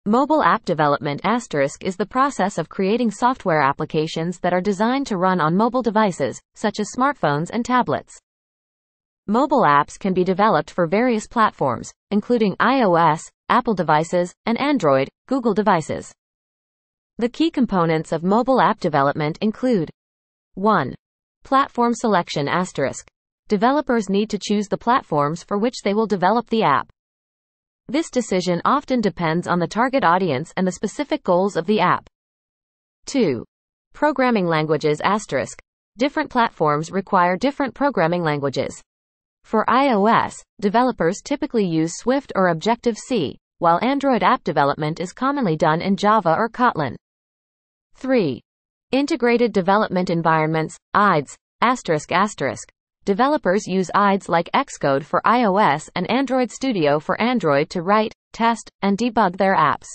Mobile app development is the process of creating software applications that are designed to run on mobile devices, such as smartphones and tablets. Mobile apps can be developed for various platforms, including iOS, Apple devices, and Android, Google devices. The key components of mobile app development include 1. Platform selection *. Developers need to choose the platforms for which they will develop the app. This decision often depends on the target audience and the specific goals of the app. 2. Programming languages *. Different platforms require different programming languages. For iOS, developers typically use Swift or Objective-C, while Android app development is commonly done in Java or Kotlin. 3. Integrated development environments, IDEs *. Developers use IDEs like Xcode for iOS and Android Studio for Android to write, test, and debug their apps.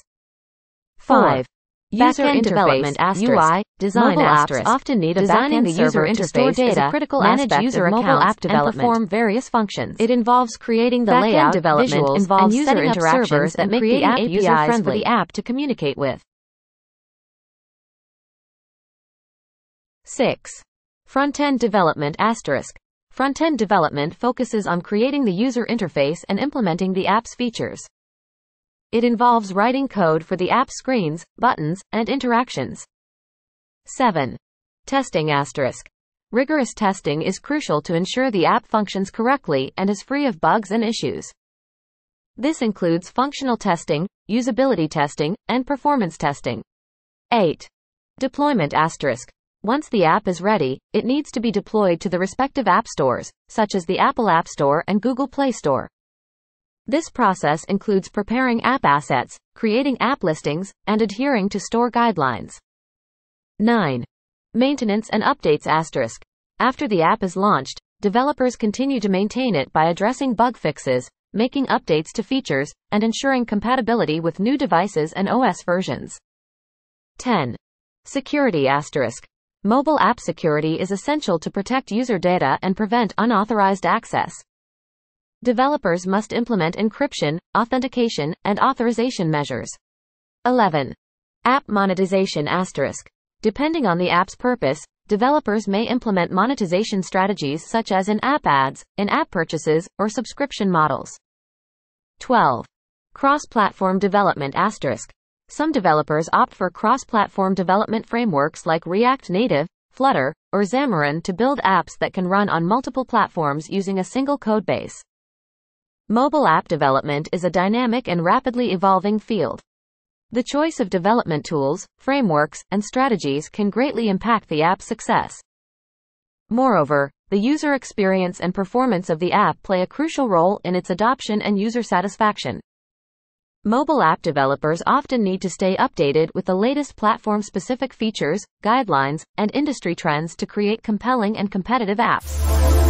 5. User interface UI design mobile apps often need a backend server interface to store data, critical manage user accounts, app development, and perform various functions. It involves creating the layout, development, visuals, involves and user interactions that make the app user-friendly for the app to communicate with. 6. Front-end development *. Front-end development focuses on creating the user interface and implementing the app's features. It involves writing code for the app screens, buttons, and interactions. 7. Testing *. Rigorous testing is crucial to ensure the app functions correctly and is free of bugs and issues. This includes functional testing, usability testing, and performance testing. 8. Deployment *. Once the app is ready, it needs to be deployed to the respective app stores, such as the Apple App Store and Google Play Store. This process includes preparing app assets, creating app listings, and adhering to store guidelines. 9. Maintenance and updates *. After the app is launched, developers continue to maintain it by addressing bug fixes, making updates to features, and ensuring compatibility with new devices and OS versions. 10. Security *. Mobile app security is essential to protect user data and prevent unauthorized access. Developers must implement encryption, authentication, and authorization measures. 11. App monetization *. Depending on the app's purpose, developers may implement monetization strategies such as in-app ads, in-app purchases, or subscription models. 12. Cross-platform development *. Some developers opt for cross-platform development frameworks like React Native, Flutter, or Xamarin to build apps that can run on multiple platforms using a single codebase. Mobile app development is a dynamic and rapidly evolving field. The choice of development tools, frameworks, and strategies can greatly impact the app's success. Moreover, the user experience and performance of the app play a crucial role in its adoption and user satisfaction. Mobile app developers often need to stay updated with the latest platform-specific features, guidelines, and industry trends to create compelling and competitive apps.